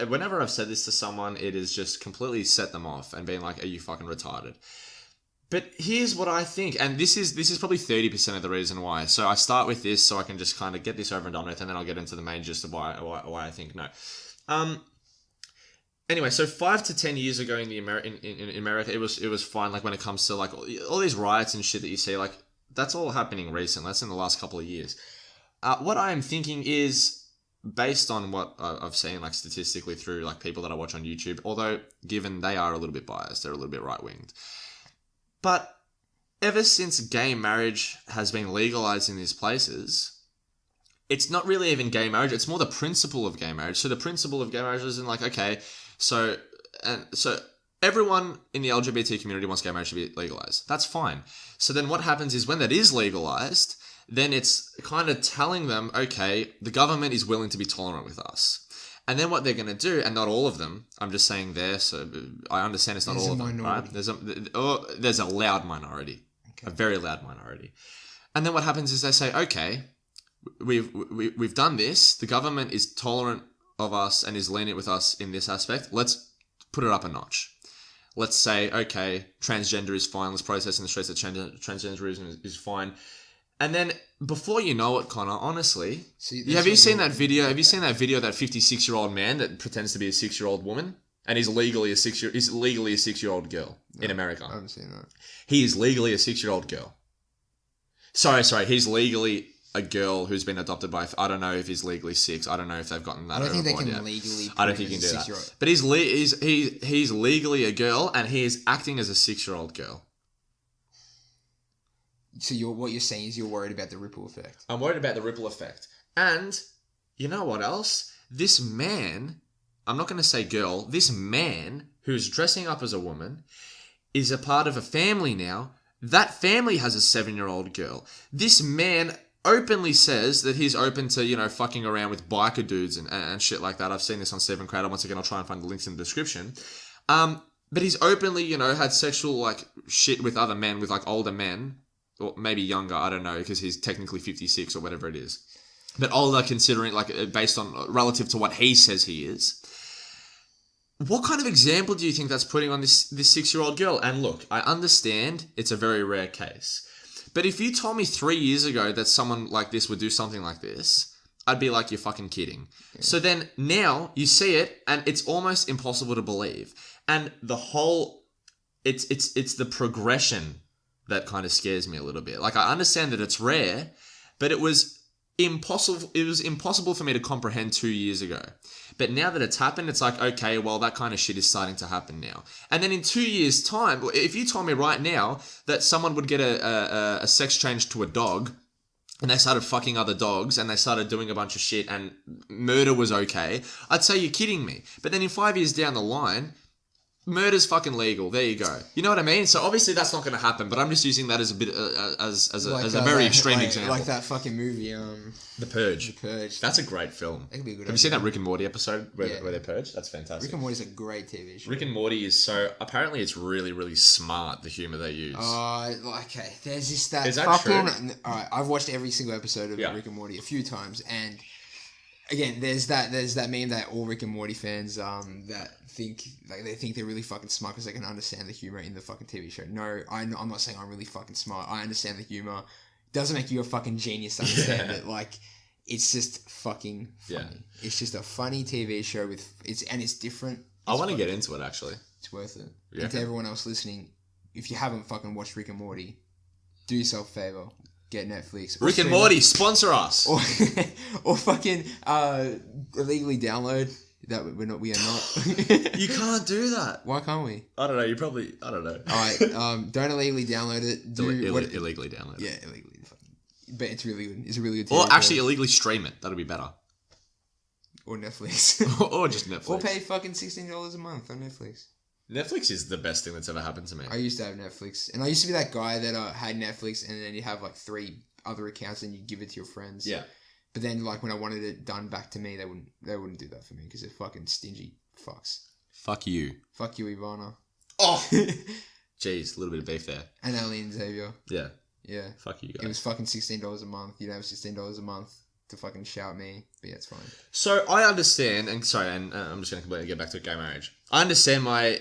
whenever I've said this to someone, it has just completely set them off and being like, are you fucking retarded? But here's what I think, and this is probably 30% of the reason why. So I start with this so I can just kind of get this over and done with, and then I'll get into the main gist of why I think no. Anyway, so 5 to 10 years ago in America, it was fine. Like when it comes to like all these riots and shit that you see, like that's all happening recently. That's in the last couple of years. What I am thinking is based on what I've seen, like statistically through like people that I watch on YouTube. Although given they are a little bit biased, they're a little bit right winged. But ever since gay marriage has been legalized in these places, it's not really even gay marriage. It's more the principle of gay marriage. So the principle of gay marriage isn't like, okay, so everyone in the LGBT community wants gay marriage to be legalized. That's fine. So then what happens is when that is legalized, then it's kind of telling them, okay, the government is willing to be tolerant with us. And then what they're going to do, and not all of them, I'm just saying there, so I understand it's not all of them, right? There's a loud minority, okay. A very loud minority. And then what happens is they say, okay, we've done this, the government is tolerant of us and is lenient with us in this aspect, let's put it up a notch. Let's say, okay, transgender is fine, let's protest in the streets that transgenderism is fine. And then before you know it, Connor, honestly, have you seen that video? Have you seen that video of that 56-year-old man that pretends to be a 6-year-old woman and he's legally a 6-year-old girl in America? I haven't seen that. He is legally a 6-year-old girl. Sorry, he's legally a girl who's been adopted by. I don't know if he's legally 6. I don't know if they've gotten that. I don't think they can yet. legally. I don't think you can do that. But he's legally a girl and he is acting as a 6-year-old girl. So what you're saying is you're worried about the ripple effect. I'm worried about the ripple effect. And you know what else? This man, I'm not going to say girl, this man who's dressing up as a woman is a part of a family now. That family has a 7-year-old girl. This man openly says that he's open to, fucking around with biker dudes and shit like that. I've seen this on Stephen Crowder. Once again, I'll try and find the links in the description. But he's openly, had sexual, like, shit with other men, with, like, older men. Or maybe younger, I don't know, because he's technically 56 or whatever it is. But older, considering, like, based on, relative to what he says he is. What kind of example do you think that's putting on this 6-year-old girl? And look, I understand it's a very rare case. But if you told me 3 years ago that someone like this would do something like this, I'd be like, you're fucking kidding. Yeah. So then now you see it and it's almost impossible to believe. And the whole, it's the progression that kind of scares me a little bit. Like, I understand that it's rare, but it was impossible for me to comprehend 2 years ago. But now that it's happened, it's like, okay, well, that kind of shit is starting to happen now. And then in 2 years' time, if you told me right now that someone would get a sex change to a dog, and they started fucking other dogs, and they started doing a bunch of shit, and murder was okay, I'd say you're kidding me. But then in 5 years down the line, murder's fucking legal. There you go. You know what I mean? So obviously that's not going to happen, but I'm just using that as a bit as a very extreme example. Like that fucking movie, The Purge. The Purge. That's a great film. That could be a good. Have you seen that Rick and Morty episode where they're purged? That's fantastic. Rick and Morty is a great TV show. Rick and Morty is so apparently it's really really smart, the humor they use. Okay. There's just that. Is that fucking, true? All right, I've watched every single episode of Rick and Morty a few times, and again, there's that meme that all Rick and Morty fans that think they're really fucking smart because they can understand the humor in the fucking TV show. No, I'm not saying I'm really fucking smart. I understand the humor. Doesn't make you a fucking genius to understand it. Like, it's just fucking funny. Yeah. It's just a funny TV show it's different. I want to get into it, actually. It's worth it. Yeah. And to everyone else listening, if you haven't fucking watched Rick and Morty, do yourself a favor. Get Netflix. Rick and Morty, sponsor us. Or fucking illegally download. That we are not. You can't do that. Why can't we? I don't know. I don't know. Alright, don't illegally download it. Illegally download it. Yeah, illegally. But it's really good. It's a really good Or TV actually show. illegally stream it. That'll be better. Or Netflix. Or just Netflix. Or pay fucking $16 a month on Netflix. Netflix is the best thing that's ever happened to me. I used to have Netflix. And I used to be that guy that had Netflix and then you have like 3 other accounts and you give it to your friends. Yeah. But then like when I wanted it done back to me, they wouldn't do that for me because they're fucking stingy fucks. Fuck you. Fuck you, Ivana. Oh! Jeez, a little bit of beef there. And Alien Xavier. Yeah. Yeah. Fuck you guys. It was fucking $16 a month. You'd have $16 a month to fucking shout me. But yeah, it's fine. So I understand, and I'm just going to completely get back to gay marriage. I understand my,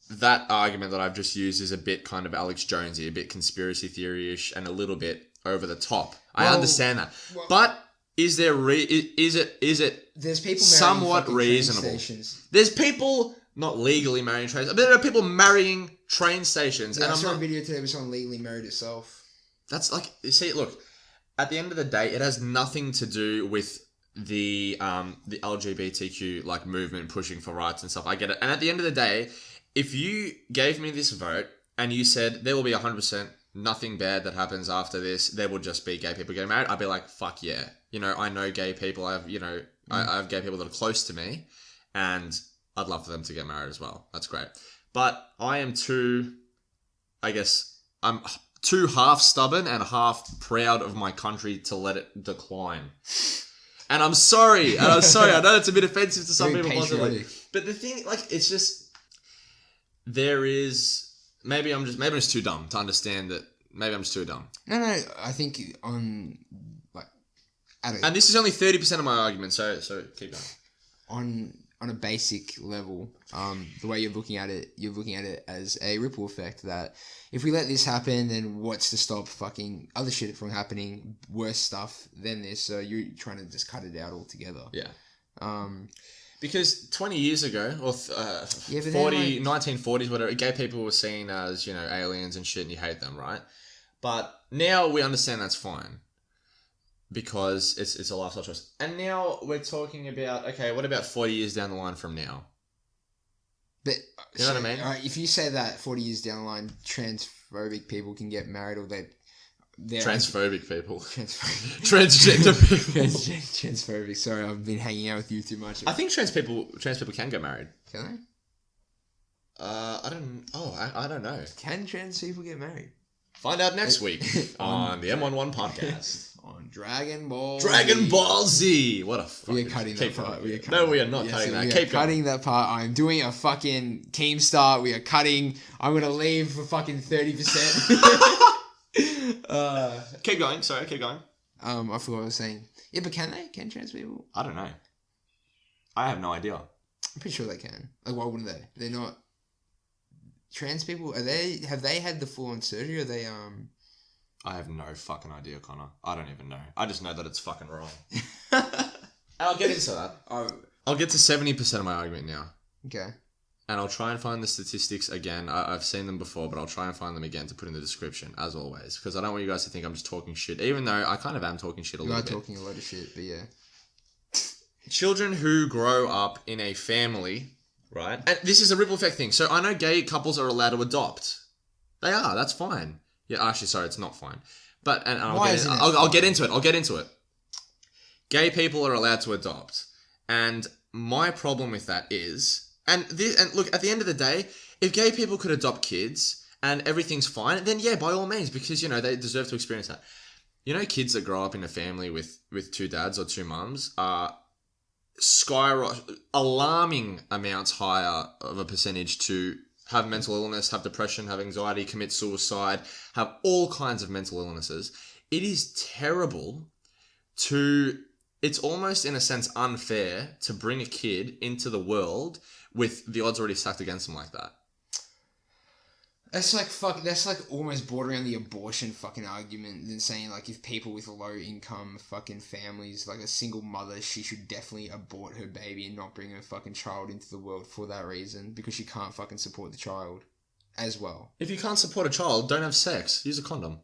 that argument that I've just used is a bit kind of Alex Jonesy, a bit conspiracy theory-ish, and a little bit over the top. I understand that. But is there, is it there's people somewhat reasonable? There's people not legally marrying train stations, but there are people marrying train stations. Yeah, and I saw a video today where someone legally married herself. That's like, see, look, at the end of the day, it has nothing to do with the LGBTQ like movement pushing for rights and stuff. I get it. And at the end of the day, if you gave me this vote and you said there will be 100% nothing bad that happens after this, there will just be gay people getting married, I'd be like, fuck yeah. You know, I know gay people. I have gay people that are close to me, and I'd love for them to get married as well. That's great. But I am I'm too half stubborn and half proud of my country to let it decline. And I'm sorry. I know it's a bit offensive to some people, possibly. But the thing, like, it's just, there is, maybe I'm just too dumb to understand that. Maybe I'm just too dumb. No, I think on, like, and this is only 30% of my argument, so keep going. On a basic level, the way you're looking at it as a ripple effect that if we let this happen, then what's to stop fucking other shit from happening, worse stuff than this? So you're trying to just cut it out altogether. Yeah. Because 20 years ago, or 1940s, whatever, gay people were seen as, aliens and shit, and you hate them, right? But now we understand that's fine. Because it's a lifestyle choice. And now we're talking about, okay, what about 40 years down the line from now? But you know what I mean? All right, if you say that 40 years down the line, transphobic people can get married, or they're transphobic people. Transgender people. Transphobic. Sorry, I've been hanging out with you too much. I think trans people can get married. Can they? I don't know. Can trans people get married? Find out next week on the M11 Podcast. On Dragon Ball Z. What a fucking... We are cutting that part. We are not cutting that. Keep cutting that part. I'm doing a fucking team start. We are cutting. I'm going to leave for fucking 30%. Keep going. Sorry, keep going. I forgot what I was saying. Yeah, but can they? Can trans people? I don't know. I have no idea. I'm pretty sure they can. Like, why wouldn't they? They're not... Trans people, have they had the full-on surgery, or they, I have no fucking idea, Connor. I don't even know. I just know that it's fucking wrong. And I'll get into that. I'll get to 70% of my argument now. Okay. And I'll try and find the statistics again. I've seen them before, but I'll try and find them again to put in the description, as always. Because I don't want you guys to think I'm just talking shit, even though I kind of am talking shit a little bit. You are talking a lot of shit, but yeah. Children who grow up in a family... Right? And this is a ripple effect thing. So I know gay couples are allowed to adopt. They are. That's fine. Yeah, actually, sorry, it's not fine. But I'll get into it. Gay people are allowed to adopt. And my problem with that is... And look, at the end of the day, if gay people could adopt kids and everything's fine, then yeah, by all means, because, they deserve to experience that. Kids that grow up in a family with 2 dads or 2 mums are... alarming amounts higher of a percentage to have mental illness, have depression, have anxiety, commit suicide, have all kinds of mental illnesses. It is terrible it's almost in a sense unfair to bring a kid into the world with the odds already stacked against them like that. That's like fuck. That's like almost bordering on the abortion fucking argument than saying like if people with low income fucking families, like a single mother, she should definitely abort her baby and not bring her fucking child into the world for that reason because she can't fucking support the child as well. If you can't support a child, don't have sex. Use a condom.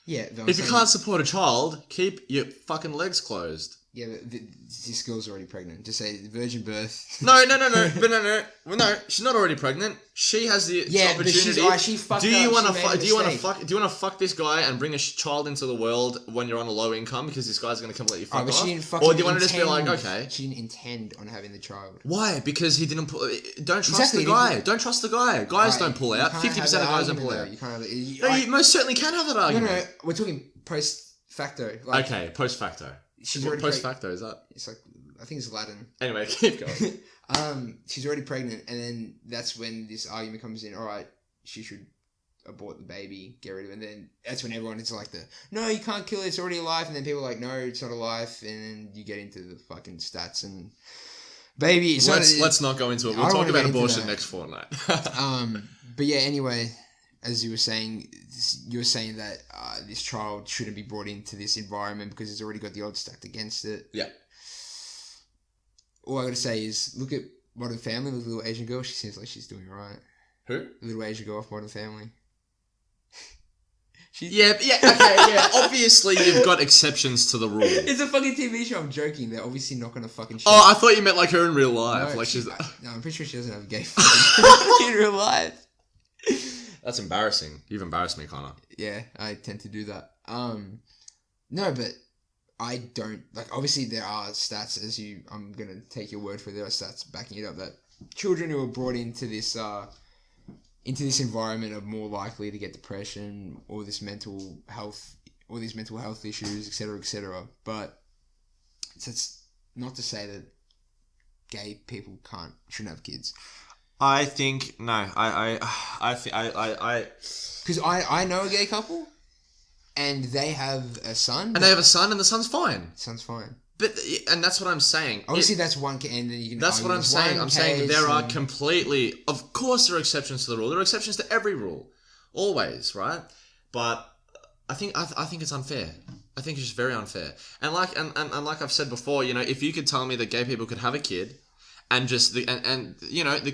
Yeah. If you can't support a child, keep your fucking legs closed. Yeah, but this girl's already pregnant. Just say virgin birth. No. But no. Well, no, she's not already pregnant. She has the opportunity. But she fucked do you up. want to fuck this guy and bring a child into the world when you're on a low income because this guy's going to completely fuck off? She didn't or do you want to just be like, okay? She didn't intend on having the child. Why? Because he didn't pull. Don't trust the guy. Don't trust the guy. Guys don't pull out. 50% of guys don't pull out. You can't have it. No, you most certainly can have that argument. No. We're talking post facto. Okay, post facto. She's already post facto, is that? It's like, I think it's Latin. Anyway, keep going. She's already pregnant, and then that's when this argument comes in. All right, she should abort the baby, get rid of it. And then that's when everyone is like no, you can't kill it, it's already alive. And then people are like, no, it's not alive. And then you get into the fucking stats and baby. Let's not go into it. We'll talk about abortion next fortnight. But yeah, anyway, as you were saying that this child shouldn't be brought into this environment because it's already got the odds stacked against it. Yeah. All I gotta say is, look at Modern Family, the little Asian girl. She seems like she's doing alright. Who? The little Asian girl off Modern Family. Obviously, you've got exceptions to the rule. It's a fucking TV show. I'm joking. They're obviously not gonna fucking show. Oh, I thought you meant like her in real life. No, I'm pretty sure she doesn't have a gay fucking in real life. That's embarrassing. You've embarrassed me, Connor. Yeah, I tend to do that. No, but I don't like. Obviously, there are stats. I'm gonna take your word for it. There are stats backing it up that children who are brought into this environment are more likely to get depression or these mental health issues, etc., etc. But it's not to say that gay people shouldn't have kids. I think no. Because I know a gay couple, and they have a son. And they have a son, and the son's fine. Son's fine. And that's what I'm saying. Obviously, that's one case, and then you can. That's what I'm saying. I'm saying there are completely. Of course, there are exceptions to the rule. There are exceptions to every rule, always, right? But I think it's unfair. I think it's just very unfair. And like I've said before, if you could tell me that gay people could have a kid. And just the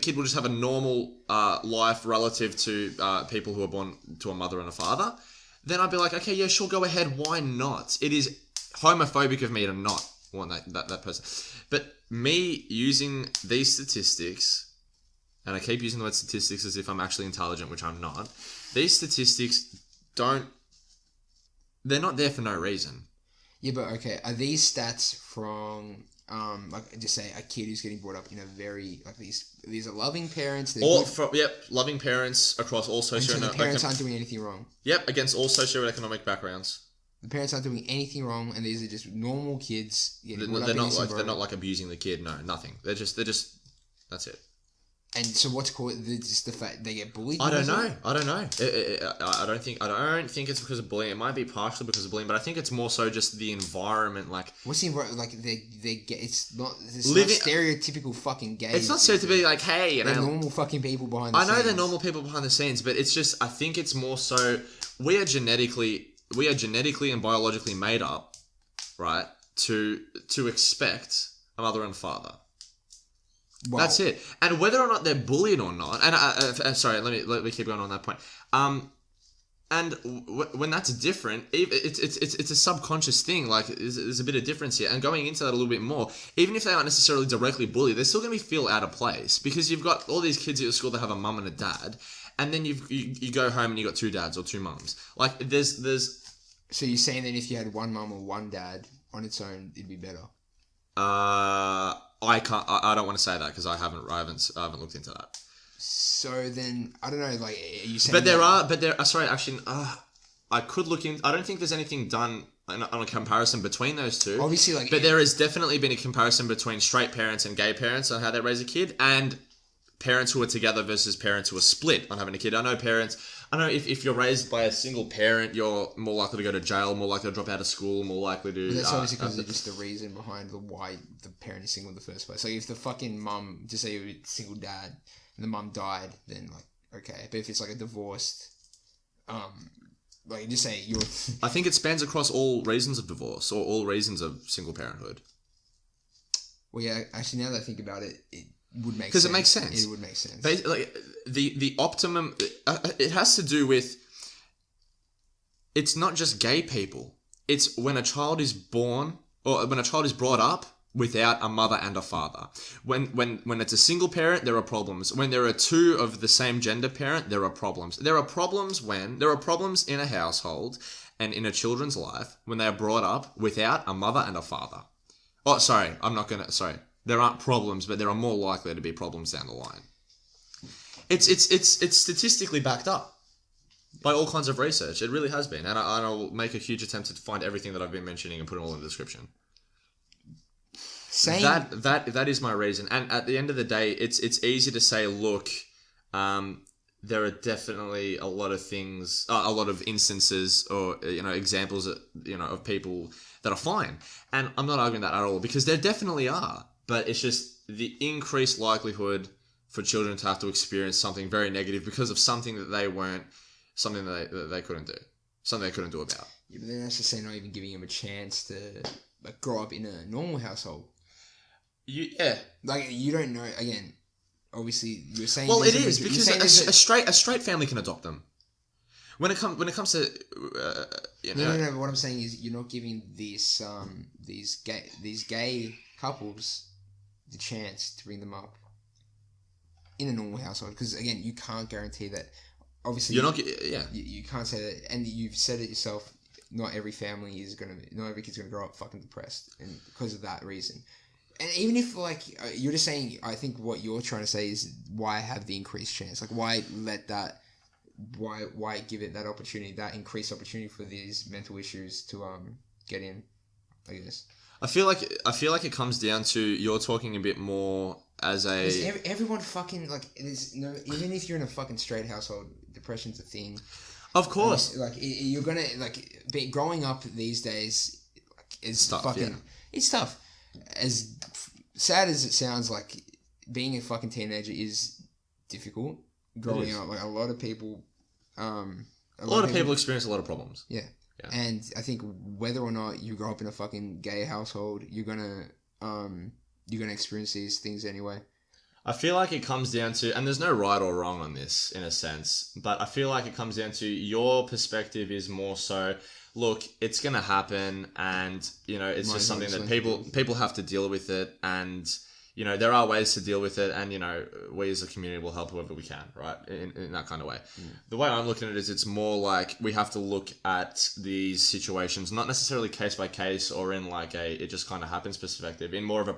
kid will just have a normal life relative to people who are born to a mother and a father. Then I'd be like, okay, yeah, sure, go ahead. Why not? It is homophobic of me to not want that person. But me using these statistics, and I keep using the word statistics as if I'm actually intelligent, which I'm not. These statistics they're not there for no reason. Yeah, but okay, are these stats from? Like just say a kid who's getting brought up in a very these are loving parents. Loving parents across all socioeconomic. So the parents aren't doing anything wrong. Yep, against all socioeconomic backgrounds. The parents aren't doing anything wrong, and these are just normal kids. They're not like abusing the kid. No, nothing. They're just. That's it. And so what's called just the fact they get bullied? I don't know. I don't think it's because of bullying. It might be partially because of bullying, but I think it's more so just the environment. Like what's the environment? Like they get. It's not stereotypical fucking gay. It's not so to be like, hey, they're normal fucking people behind the scenes. I know they're normal people behind the scenes, but it's just I think it's more so we are genetically and biologically made up, right, to expect a mother and father. Wow. That's it. And whether or not they're bullied or not, and sorry, let me keep going on that point. And when that's different, it's a subconscious thing. Like there's a bit of difference here. And going into that a little bit more, even if they aren't necessarily directly bullied, they're still going to feel out of place because you've got all these kids at your school that have a mum and a dad, and then you go home and you got two dads or two mums. Like there's. So you're saying that if you had one mum or one dad on its own, it'd be better? I can't. I don't want to say that because I haven't looked into that. So then I don't know. Like, are you saying? Sorry, actually, I could look in. I don't think there's anything done on a comparison between those two. Obviously, but there has definitely been a comparison between straight parents and gay parents on how they raise a kid, and parents who are together versus parents who are split on having a kid. I know if you're raised by a single parent, you're more likely to go to jail, more likely to drop out of school, more likely to... But that's obviously because of just the reason behind why the parent is single in the first place. Like, if the fucking mum, just say you're a single dad, and the mum died, then, like, okay. But if it's like a divorced, like just say you're. I think it spans across all reasons of divorce or all reasons of single parenthood. Well, yeah. Actually, now that I think about it, it would make sense. Because it makes sense. It would make sense. Like the optimum. It has to do with. It's not just gay people. It's when a child is born or when a child is brought up without a mother and a father. When it's a single parent, there are problems. When there are two of the same gender parent, there are problems. There are problems in a household and in a children's life when they are brought up without a mother and a father. Oh, sorry, there aren't problems, but there are more likely to be problems down the line. It's statistically backed up by all kinds of research. It really has been, and I'll make a huge attempt to find everything that I've been mentioning and put it all in the description. That is my reason, and at the end of the day, it's easy to say, look, there are definitely a lot of things, a lot of instances, or examples, of people that are fine, and I'm not arguing that at all because there definitely are, but it's just the increased likelihood for children to have to experience something very negative because of something that they weren't, something that they couldn't do, something they couldn't do about. Yeah, but then that's just saying not even giving them a chance to like grow up in a normal household. Like you don't know. Again, obviously you're saying. Well, it is because a straight family can adopt them. When it comes to No. But what I'm saying is you're not giving these gay couples the chance to bring them up in a normal household because again you can't guarantee that. Obviously, you're not. Yeah, you can't say that, and you've said it yourself. Not every kid's gonna grow up fucking depressed, and because of that reason. And even if like you're just saying, I think what you're trying to say is why have the increased chance? Like why let that? Why give it that opportunity, that increased opportunity for these mental issues to get in? I guess. I feel like it comes down to you're talking a bit more as a. Everyone fucking like there's no, even if you're in a fucking straight household, depression's a thing. Of course. Like you're gonna growing up these days is tough, fucking. Yeah. It's tough. As sad as it sounds, like being a fucking teenager is difficult. Growing up, like a lot of people, a lot of people experience a lot of problems. Yeah. And I think whether or not you grow up in a fucking gay household, you're gonna experience these things anyway. I feel like it comes down to, and there's no right or wrong on this in a sense, but I feel like it comes down to your perspective is more so, look, it's going to happen and, it's just something that people have to deal with it and, there are ways to deal with it and, we as a community will help whoever we can, right? In that kind of way. Mm. The way I'm looking at it is it's more like we have to look at these situations, not necessarily case by case or in like it just kind of happens perspective, in more of a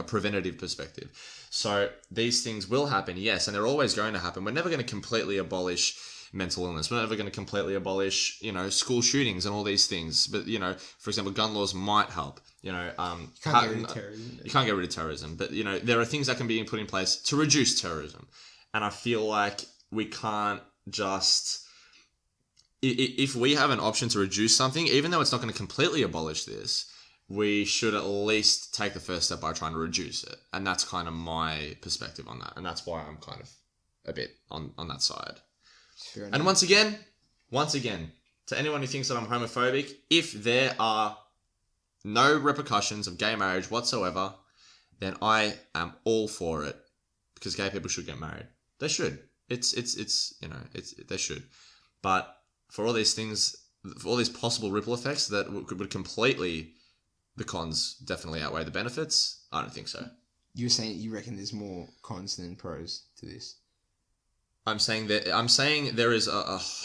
preventative perspective. So these things will happen, yes, and they're always going to happen. We're never going to completely abolish mental illness. We're never going to completely abolish, school shootings and all these things. But, for example, gun laws might help. You can't get rid of terrorism. You can't get rid of terrorism. But, there are things that can be put in place to reduce terrorism. And I feel like we can't just... If we have an option to reduce something, even though it's not going to completely abolish this, we should at least take the first step by trying to reduce it. And that's kind of my perspective on that. And that's why I'm kind of a bit on that side. And once again, to anyone who thinks that I'm homophobic, if there are no repercussions of gay marriage whatsoever, then I am all for it because gay people should get married. They should. They should. But for all these things, for all these possible ripple effects that would completely, the cons definitely outweigh the benefits. I don't think so. You're saying you reckon there's more cons than pros to this? I'm saying there is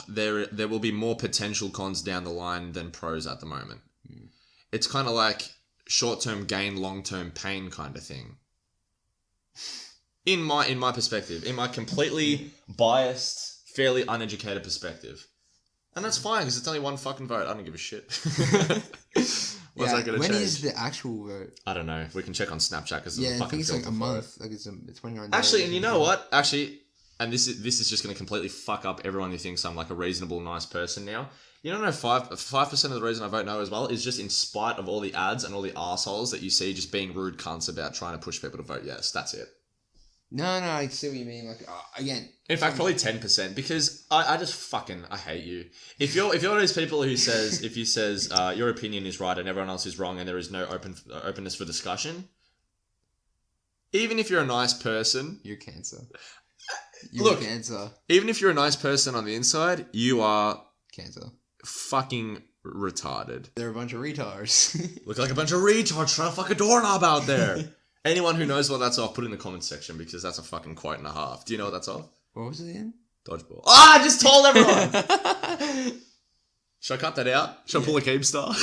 there will be more potential cons down the line than pros at the moment. Mm. It's kind of like short-term gain, long-term pain kind of thing. In my perspective, in my completely biased, fairly uneducated perspective. And that's fine because it's only one fucking vote. I don't give a shit. What's that going to change? When is the actual vote? I don't know. We can check on Snapchat because I think it's like a month. Like it's 29 days. Actually, and you know what? Actually, and this is just going to completely fuck up everyone who thinks I'm like a reasonable, nice person now. You don't know 5% of the reason I vote no as well is just in spite of all the ads and all the arseholes that you see just being rude cunts about trying to push people to vote yes. That's it. No, I see what you mean. Like, again. In fact, probably 10%, because I hate you. If you're one of those people who says, your opinion is right and everyone else is wrong and there is no openness for discussion, even if you're a nice person... You're cancer. Look, cancer. Even if you're a nice person on the inside, you are... Cancer. Fucking retarded. They're a bunch of retards. Look like a bunch of retards trying to fuck a doorknob out there. Anyone who knows what that's off, put it in the comments section, because that's a fucking quote and a half. Do you know what that's off? What was it again? Dodgeball. I just told everyone! Should I cut that out? Should I pull a Keemstar?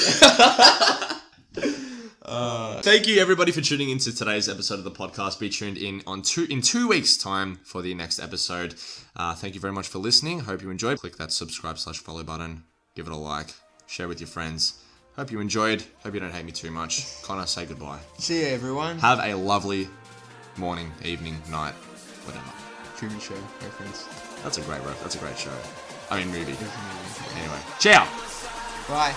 Thank you everybody for tuning into today's episode of the podcast. Be tuned in in 2 weeks' time for the next episode. Thank you very much for listening. Hope you enjoyed. Click that subscribe/follow button. Give it a like. Share with your friends. Hope you enjoyed. Hope you don't hate me too much. Connor, say goodbye. See you, everyone. Have a lovely morning, evening, night, whatever. Truman Show reference. That's a great show. I mean, movie. Anyway, ciao. Bye.